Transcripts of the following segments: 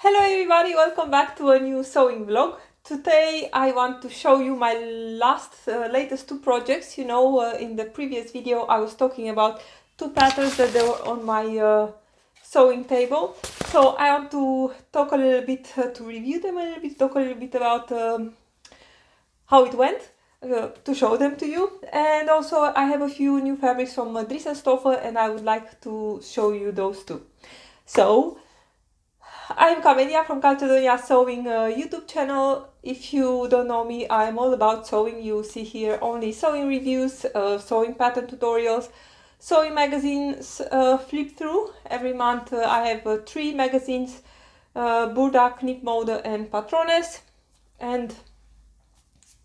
Hello everybody, welcome back to a new sewing vlog. Today I want to show you my latest two projects. In the previous video I was talking about two patterns that they were on my sewing table. So I want to talk a little bit, to review them a little bit, talk a little bit about how it went, to show them to you. And also I have a few new fabrics from Driessen Stoffen and I would like to show you those too. So I'm Camelia from Calcedonia Sewing YouTube channel. If you don't know me, I'm all about sewing. You see here only sewing reviews, sewing pattern tutorials, sewing magazines flip through. Every month I have three magazines, Burda, Knipmode and Patrones, and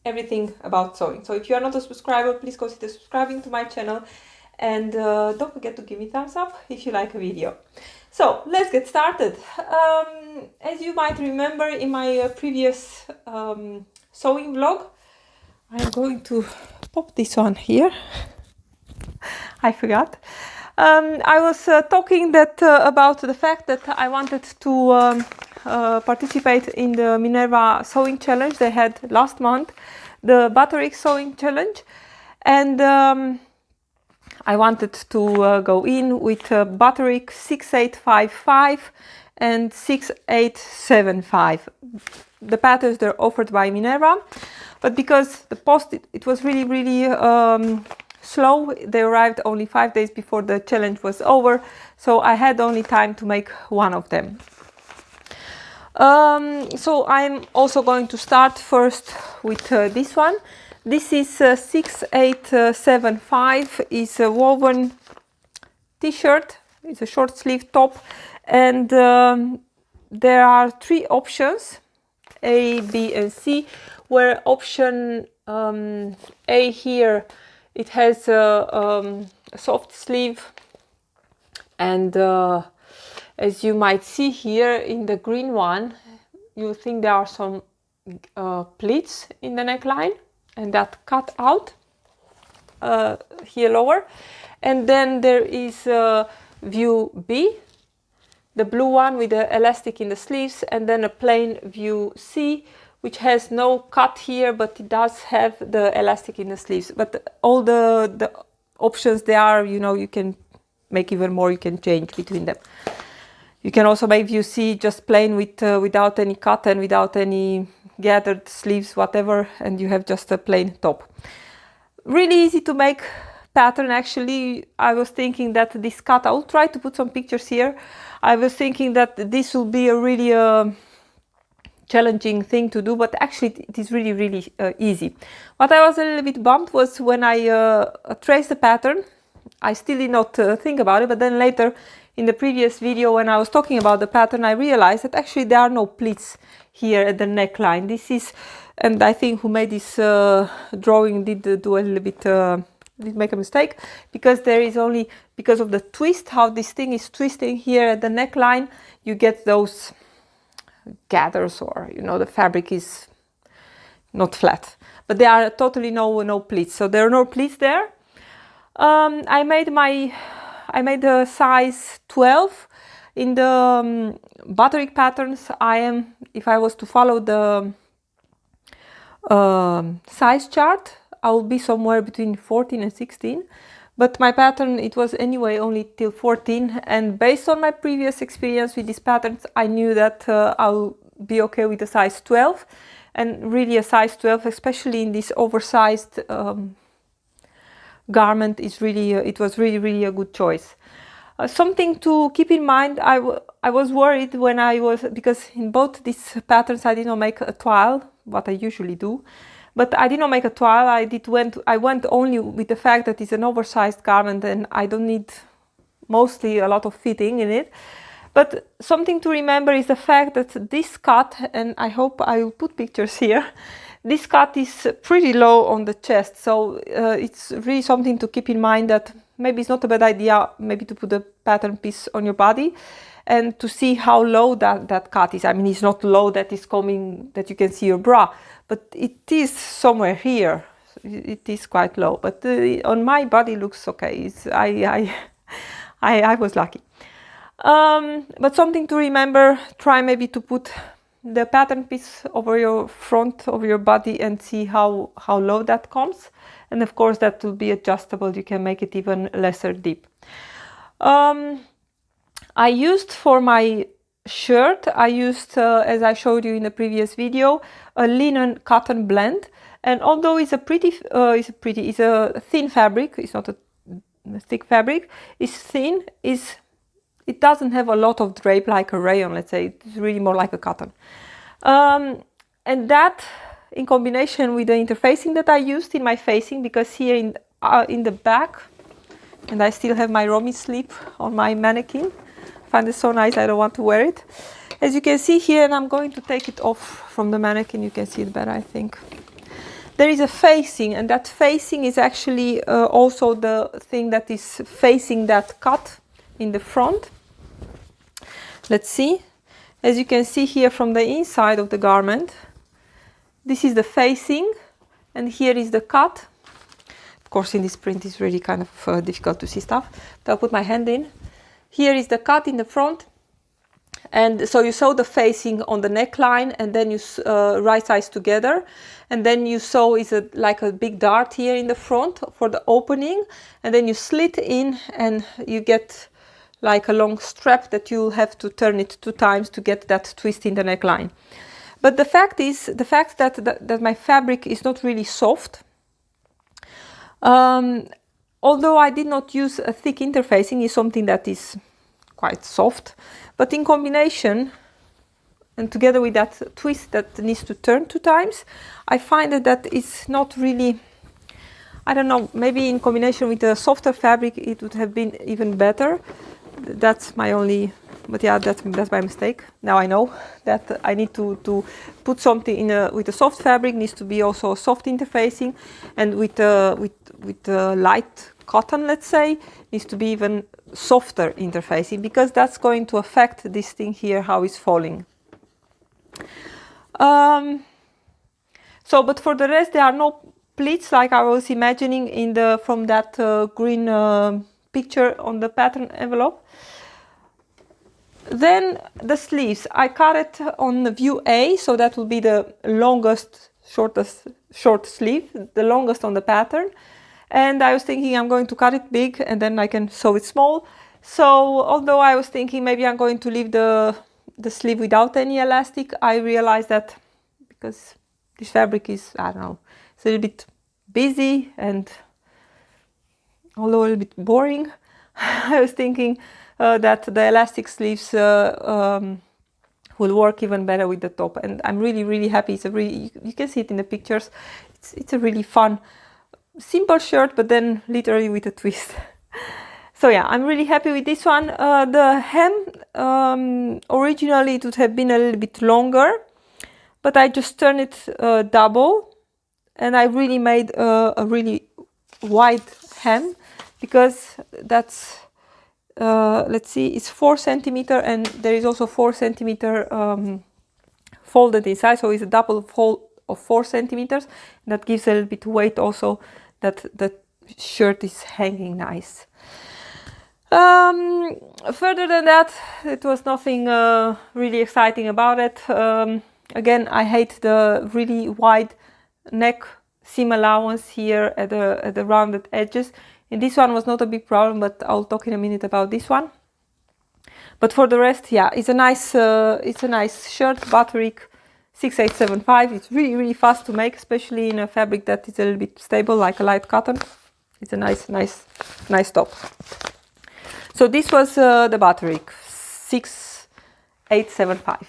everything about sewing. So if you are not a subscriber, please consider subscribing to my channel and don't forget to give me thumbs up if you like a video. So let's get started. As you might remember in my previous sewing vlog, I'm going to pop this one here. I forgot. I was talking about the fact that I wanted to participate in the Minerva sewing challenge they had last month, the Butterick sewing challenge, and I wanted to go in with Butterick 6855 and 6875. The patterns they're offered by Minerva, but because the post it was really slow, they arrived only 5 days before the challenge was over, so I had only time to make one of them. So I'm also going to start first with this one. This is 6875, is a woven t-shirt. It's a short sleeve top, and there are three options, A, B and C, where option A here, it has a soft sleeve, and as you might see here in the green one, you think there are some pleats in the neckline, and that cut out here lower. And then there is view B, the blue one with the elastic in the sleeves, and then a plain view C, which has no cut here, but it does have the elastic in the sleeves. But all the options they are, you can make even more, you can change between them. You can also make view C just plain with without any cut and without any gathered sleeves, whatever, and you have just a plain top. Really easy to make pattern. Actually, I was thinking that this cut, I'll try to put some pictures here. I was thinking that this will be a really challenging thing to do, but actually it is really easy. What I was a little bit bummed was when I traced the pattern, I still did not think about it, but then later in the previous video when I was talking about the pattern, I realized that actually there are no pleats here at the neckline. This is, and I think who made this drawing did do a little bit, did make a mistake, because there is only, because of the twist, how this thing is twisting here at the neckline, you get those gathers, or the fabric is not flat, but there are totally no pleats, so there are no pleats there. I made a size 12 in the Butterick patterns. If I was to follow the size chart, I will be somewhere between 14 and 16, but my pattern, it was anyway only till 14, and based on my previous experience with these patterns, I knew that I'll be okay with a size 12, and really a size 12, especially in this oversized garment, is really it was really a good choice. Something to keep in mind, I was worried when because in both these patterns I did not make a toile, what I usually do, but I did not make a toile. I went only with the fact that it's an oversized garment and I don't need mostly a lot of fitting in it. But something to remember is the fact that this cut, and I hope I will put pictures here, this cut is pretty low on the chest, so it's really something to keep in mind, that maybe it's not a bad idea maybe to put a pattern piece on your body and to see how low that cut is. I mean, it's not low that is coming, that you can see your bra, but it is somewhere here. It is quite low, but on my body looks okay. I was lucky. But something to remember, try maybe to put the pattern piece over your front of your body and see how low that comes. And of course that will be adjustable, you can make it even lesser deep. I used for my shirt, I used, as I showed you in the previous video, a linen cotton blend. And although it's a thin fabric, it's not a thick fabric, it's thin, it doesn't have a lot of drape like a rayon, let's say. It's really more like a cotton. And that, in combination with the interfacing that I used in my facing, because here in the back, and I still have my Romy sleeve on my mannequin. I find it so nice, I don't want to wear it. As you can see here, and I'm going to take it off from the mannequin, you can see it better, I think. There is a facing, and that facing is actually also the thing that is facing that cut in the front. Let's see. As you can see here from the inside of the garment, this is the facing, and here is the cut. Of course, in this print it's really kind of difficult to see stuff, but I'll put my hand in. Here is the cut in the front, and so you sew the facing on the neckline, and then you right sides together, and then you sew like a big dart here in the front for the opening, and then you slit in, and you get like a long strap that you'll have to turn it 2 times to get that twist in the neckline. But the fact that my fabric is not really soft. Although I did not use a thick interfacing, is something that is quite soft, but in combination and together with that twist that needs to turn 2 times, I find that it's not really, I don't know, maybe in combination with a softer fabric it would have been even better. That's my only, but yeah, that's my mistake. Now I know that I need to put something in with a soft fabric, needs to be also a soft interfacing, and with light cotton, let's say, needs to be even softer interfacing, because that's going to affect this thing here, how it's falling. So, but for the rest, there are no pleats like I was imagining from that green picture on the pattern envelope. Then the sleeves, I cut it on the view A, so that will be the longest, short sleeve, the longest on the pattern. And I was thinking I'm going to cut it big and then I can sew it small. So although I was thinking maybe I'm going to leave the sleeve without any elastic, I realized that because this fabric is, I don't know, it's a little bit busy and although a little bit boring, I was thinking that the elastic sleeves will work even better with the top, and I'm really happy. It's a really, you can see it in the pictures. It's a really fun, simple shirt, but then literally with a twist. So yeah, I'm really happy with this one. The hem, originally it would have been a little bit longer, but I just turned it double, and I really made a really wide hem, because that's let's see, it's 4 centimeter, and there is also 4 centimeter folded inside, so it's a double fold of 4 centimeters. And that gives a little bit weight also, that the shirt is hanging nice. Further than that, it was nothing really exciting about it. Again, I hate the really wide neck seam allowance here at the rounded edges. And this one was not a big problem, but I'll talk in a minute about this one. But for the rest, yeah, it's a nice shirt, Butterick 6875. It's really fast to make, especially in a fabric that is a little bit stable, like a light cotton. It's a nice top. So this was the Butterick 6875.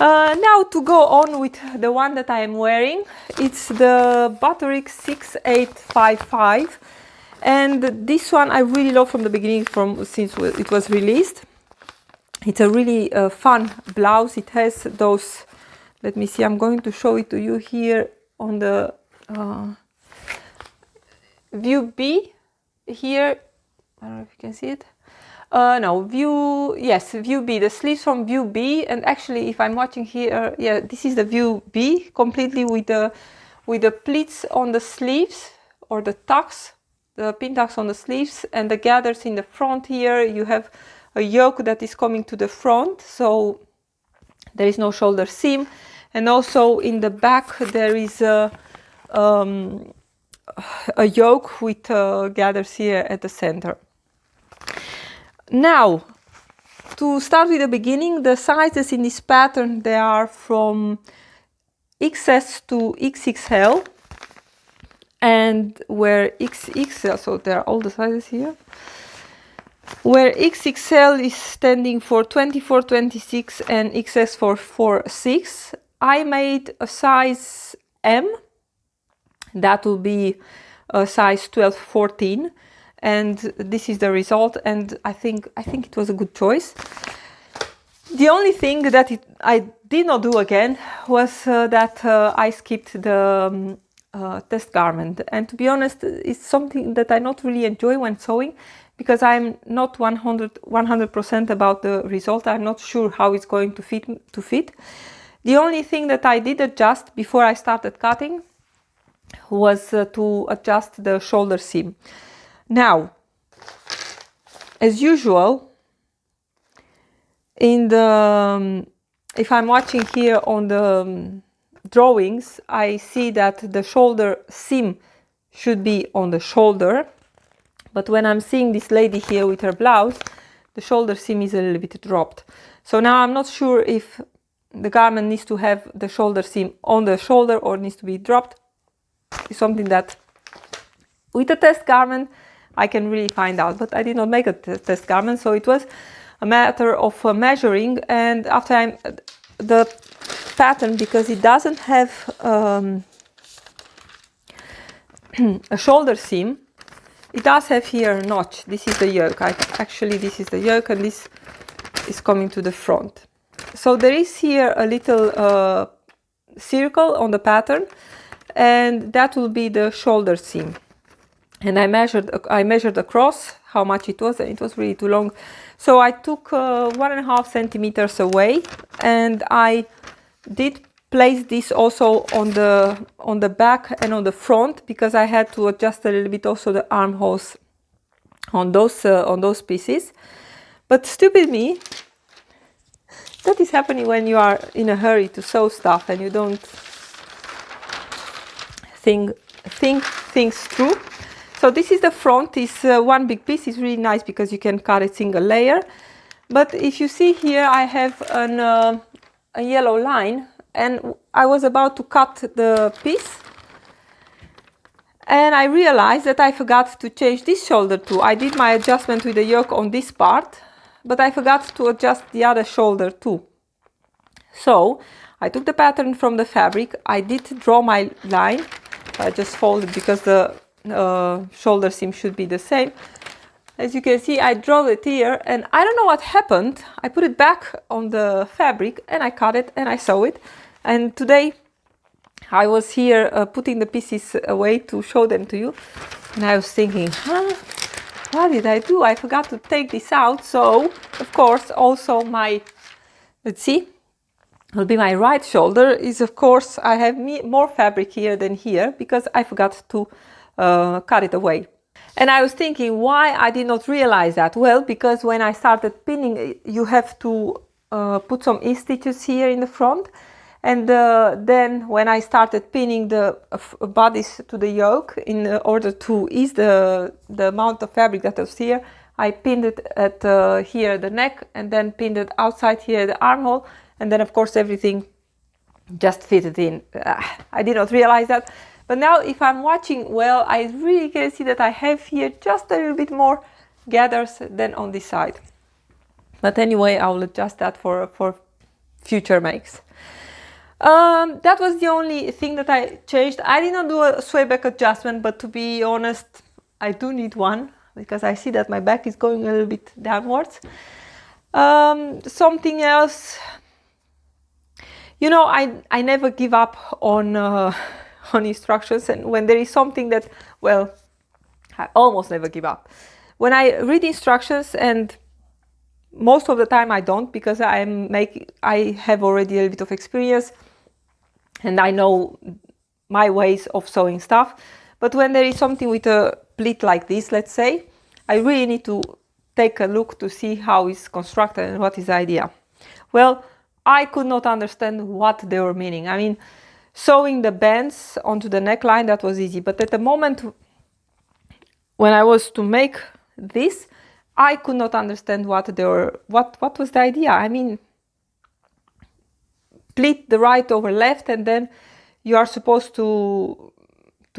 Now to go on with the one that I am wearing, it's the Butterick 6855. And this one I really love from the beginning, since it was released. It's a really fun blouse. It has those, let me see, I'm going to show it to you here on the view B here. I don't know if you can see it. No, view B, the sleeves from view B. And actually, if I'm watching here, yeah, this is the view B, completely with the pleats on the sleeves, or the tucks, the pin tucks on the sleeves, and the gathers in the front here. You have a yoke that is coming to the front, so there is no shoulder seam. And also in the back there is a yoke with gathers here at the center. Now, to start with the beginning, the sizes in this pattern, they are from XS to XXL, and where XXL, so there are all the sizes here, where XXL is standing for 24, 26 and XS for 46. I made a size M, that will be a size 12, 14, and this is the result, and I think it was a good choice. The only thing that I did not do again was that I skipped the test garment, and to be honest, it's something that I not really enjoy when sewing, because I'm not 100% about the result. I'm not sure how it's going to fit. The only thing that I did adjust before I started cutting was to adjust the shoulder seam. Now, as usual, in the if I'm watching here on the drawings, I see that the shoulder seam should be on the shoulder, but when I'm seeing this lady here with her blouse, the shoulder seam is a little bit dropped. So now I'm not sure if the garment needs to have the shoulder seam on the shoulder or needs to be dropped. It's something that with a test garment I can really find out, but I did not make a test garment, so it was a matter of measuring. And after the pattern, because it doesn't have a shoulder seam, it does have here a notch. This is the yoke. Actually, this is the yoke, and this is coming to the front. So there is here a little circle on the pattern, and that will be the shoulder seam. And I measured across how much it was, and it was really too long. So I took 1.5 centimeters away, and I did place this also on the back and on the front, because I had to adjust a little bit also the armholes on those pieces. But stupid me, that is happening when you are in a hurry to sew stuff and you don't think things through. So this is the front. Is one big piece. Is really nice because you can cut a single layer. But if you see here, I have a yellow line, and I was about to cut the piece, and I realized that I forgot to change this shoulder too. I did my adjustment with the yoke on this part, but I forgot to adjust the other shoulder too. So I took the pattern from the fabric. I did draw my line. I just folded because the shoulder seam should be the same. As you can see, I drew it here, and I don't know what happened. I put it back on the fabric and I cut it and I sew it. And today I was here putting the pieces away to show them to you, and I was thinking, what did I do? I forgot to take this out. So of course also my, let's see, will be my right shoulder is, of course, I have more fabric here than here because I forgot to cut it away. And I was thinking why I did not realize that. Well, because when I started pinning, you have to put some E-stitches here in the front, and then when I started pinning the bodice to the yoke in order to ease the amount of fabric that was here, I pinned it at here the neck, and then pinned it outside here the armhole, and then of course everything just fitted in. I did not realize that. But now if I'm watching well, I really can see that I have here just a little bit more gathers than on this side. But anyway, I will adjust that for future makes. That was the only thing that I changed. I did not do a sway back adjustment, but to be honest, I do need one because I see that my back is going a little bit downwards. Something else, you know, I never give up on instructions, and when there is something that, well, I almost never give up. When I read instructions, and most of the time I don't, because I have already a little bit of experience and I know my ways of sewing stuff. But when there is something with a pleat like this, let's say, I really need to take a look to see how it's constructed and what is the idea. Well, I could not understand what they were meaning. I mean, sewing the bands onto the neckline, that was easy. But at the moment when I was to make this, I could not understand what was the idea. I mean, pleat the right over left, and then you are supposed to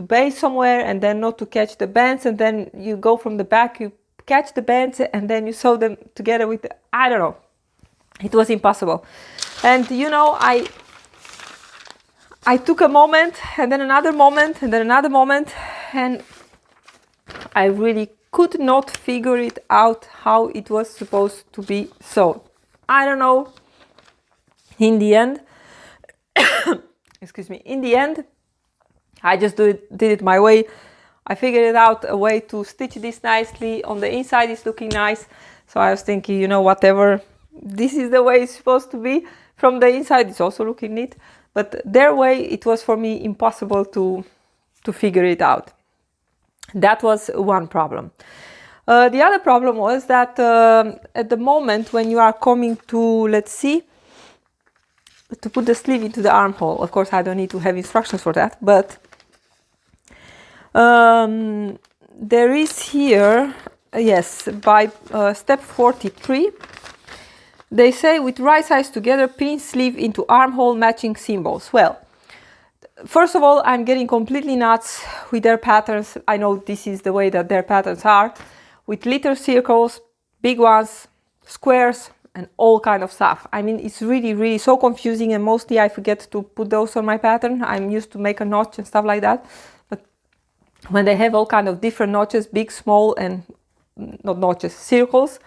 base somewhere and then not to catch the bands, and then you go from the back, you catch the bands, and then you sew them together with I don't know. It was impossible. And you know, I took a moment, and then another moment, and then another moment, and I really could not figure it out how it was supposed to be sewn. I don't know. In the end, excuse me, in the end, I just did it my way. I figured out a way to stitch this nicely. On the inside it's looking nice. So I was thinking, you know, whatever, this is the way it's supposed to be. From the inside it's also looking neat. But their way, it was for me impossible to figure it out. That was one problem. The other problem was that at the moment when you are coming to, let's see, to put the sleeve into the armhole, of course I don't need to have instructions for that, but there is here, yes, by step 43, they say with right sides together, pin sleeve into armhole matching symbols. Well, first of all, I'm getting completely nuts with their patterns. I know this is the way that their patterns are, with little circles, big ones, squares, and all kind of stuff. I mean, it's really, really so confusing, and mostly I forget to put those on my pattern. I'm used to make a notch and stuff like that. But when they have all kind of different notches, big, small, and not notches, circles,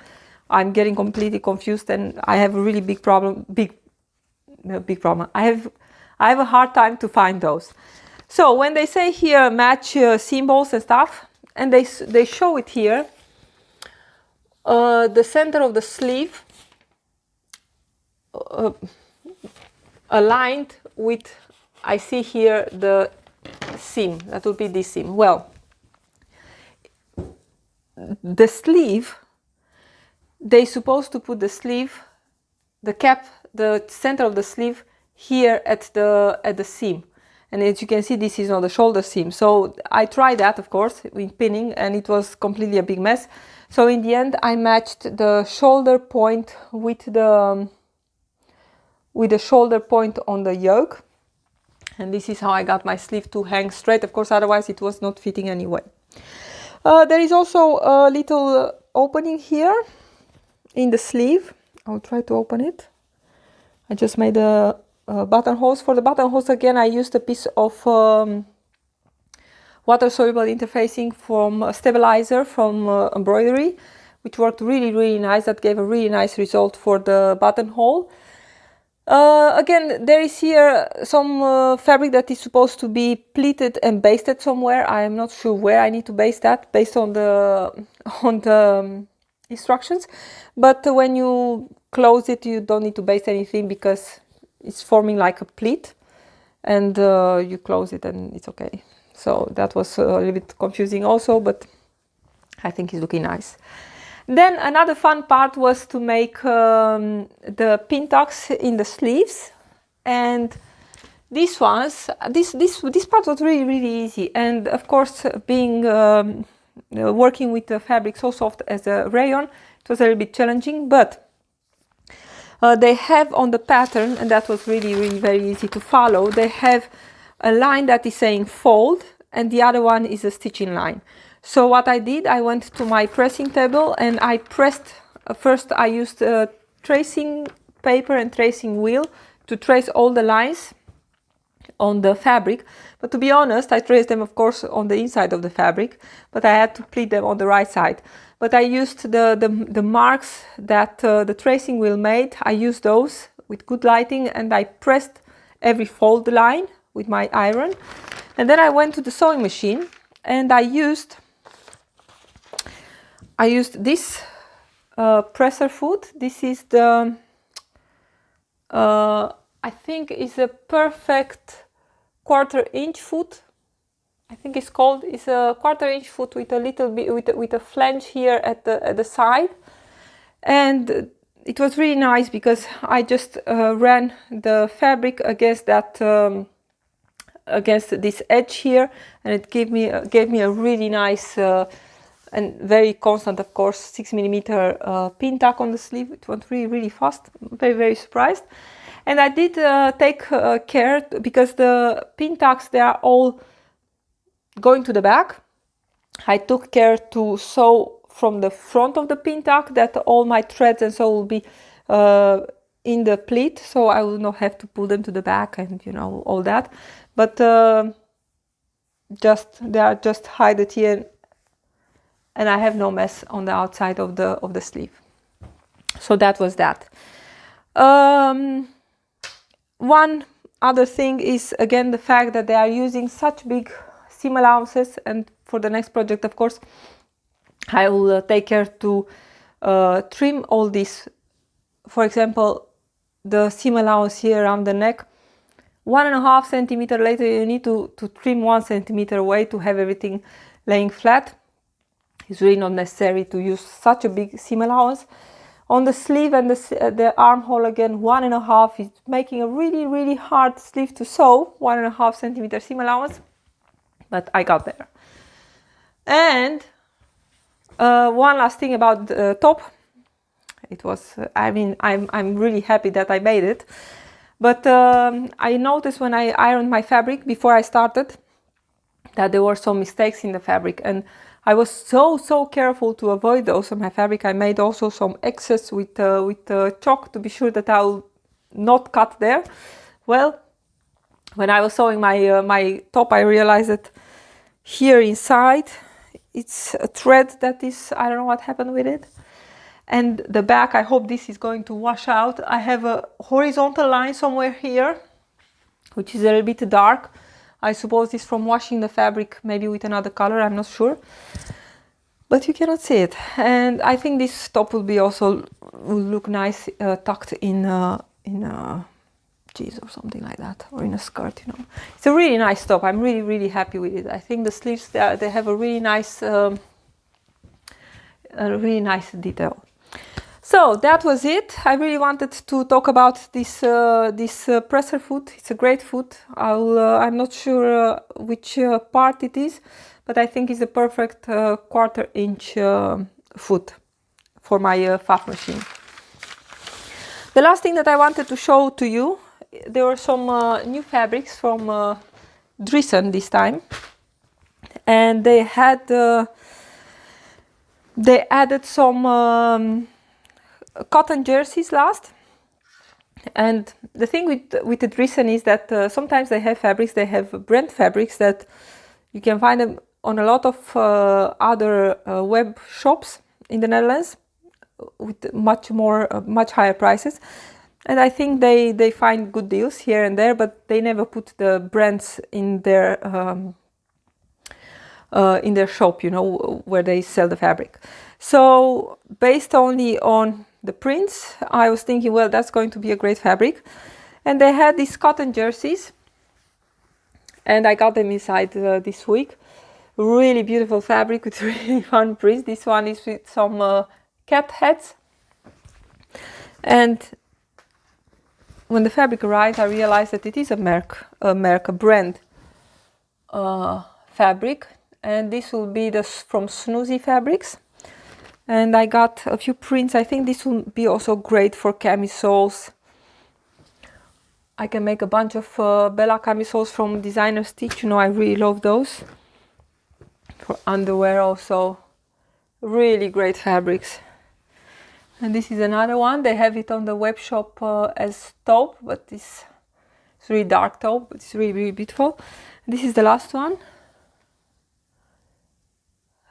I'm getting completely confused, and I have a really big problem. Big problem. I have a hard time to find those. So when they say here match symbols and stuff, and they show it here, the center of the sleeve aligned with, I see here the seam, that would be this seam. Well, the sleeve, they're supposed to put the sleeve, the cap, the center of the sleeve here at the seam. And as you can see, this is on the shoulder seam. So I tried that, of course, with pinning, and it was completely a big mess. So in the end, I matched the shoulder point with the shoulder point on the yoke. And this is how I got my sleeve to hang straight. Of course, otherwise it was not fitting anyway. There is also a little opening here in the sleeve. I'll try to open it. I just made a buttonholes. For the buttonholes, again, I used a piece of water-soluble interfacing from stabilizer from embroidery, which worked really, really nice. That gave a really nice result for the buttonhole. Again, there is here some fabric that is supposed to be pleated and basted somewhere. I am not sure where I need to baste that based on the instructions. But when you close it, you don't need to baste anything because it's forming like a pleat, and you close it and it's okay. So that was a little bit confusing also, but I think it's looking nice. Then another fun part was to make the pin tucks in the sleeves, and these ones, this part was really, really easy. And of course, being working with the fabric so soft as a rayon, it was a little bit challenging, but they have on the pattern, and that was really, really very easy to follow, they have a line that is saying fold, and the other one is a stitching line. So what I did, I went to my pressing table and I pressed, first I used tracing paper and tracing wheel to trace all the lines on the fabric. But to be honest, I traced them, of course, on the inside of the fabric, but I had to pleat them on the right side. But I used the marks that the tracing wheel made. I used those with good lighting, and I pressed every fold line with my iron. And then I went to the sewing machine and I used this presser foot. This is the, I think is a perfect 1/4 inch foot. I think it's called. It's a 1/4 inch foot with a little bit with a flange here at the side, and it was really nice because I just ran the fabric against that against this edge here, and it gave me a really nice and very constant, of course, 6mm pin tack on the sleeve. It went really fast. Very surprised. And I did take care because the pin tacks, they are all going to the back. I took care to sew from the front of the pin tack that all my threads and so will be in the pleat, so I will not have to pull them to the back and, you know, all that. But they are just hidden here, and I have no mess on the outside of the sleeve. So that was that. One other thing is, again, the fact that they are using such big seam allowances, and for the next project, of course, I will take care to trim all this. For example, the seam allowance here around the neck, 1.5 centimeter later, you need to trim 1 centimeter away to have everything laying flat. It's really not necessary to use such a big seam allowance. On the sleeve and the armhole, again, 1.5 is making a really hard sleeve to sew. 1.5 centimeter seam allowance, but I got there. And one last thing about the top. It was, I mean, I'm really happy that I made it. But I noticed when I ironed my fabric before I started that there were some mistakes in the fabric, and I was so careful to avoid those on my fabric. I made also some excess with chalk to be sure that I will not cut there. Well, when I was sewing my top, I realized that here inside it's a thread that is, I don't know what happened with it. And the back, I hope this is going to wash out. I have a horizontal line somewhere here, which is a little bit dark. I suppose it's from washing the fabric, maybe with another color, I'm not sure. But you cannot see it. And I think this top will look nice tucked in jeans or something like that, or in a skirt, you know. It's a really nice top. I'm really happy with it. I think the sleeves, they have a really nice detail. So that was it. I really wanted to talk about this presser foot. It's a great foot. I'm not sure which part it is, but I think it's a perfect 1/4 inch foot for my faff machine. The last thing that I wanted to show to you, there were some new fabrics from Driessen this time, and they added some cotton jerseys last. And the thing with the Driessen is that sometimes they have fabrics, they have brand fabrics that you can find them on a lot of other web shops in the Netherlands with much higher prices. And I think they find good deals here and there, but they never put the brands in their shop, you know, where they sell the fabric. So based only on the prints, I was thinking, well, that's going to be a great fabric. And they had these cotton jerseys, and I got them inside this week. Really beautiful fabric with really fun prints. This one is with some cat heads. And when the fabric arrived, I realized that it is a brand fabric. And this will be from Snoozy Fabrics. And I got a few prints. I think this will be also great for camisoles. I can make a bunch of Bella camisoles from Designer Stitch. You know, I really love those. For underwear also. Really great fabrics. And this is another one. They have it on the web shop as taupe, but it's really dark taupe. But it's really beautiful. And this is the last one.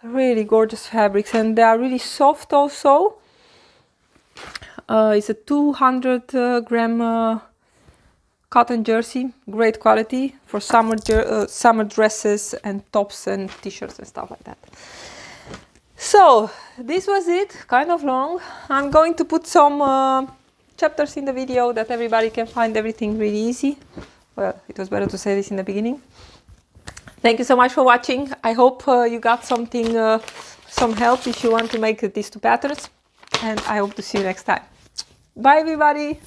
Really gorgeous fabrics, and they are really soft also. It's a 200 gram cotton jersey, great quality for summer dresses and tops and t-shirts and stuff like that. So this was it, kind of long. I'm going to put some chapters in the video that everybody can find everything really easy. Well, it was better to say this in the beginning. Thank you so much for watching. I hope you got something, some help if you want to make these two patterns, and I hope to see you next time. Bye everybody!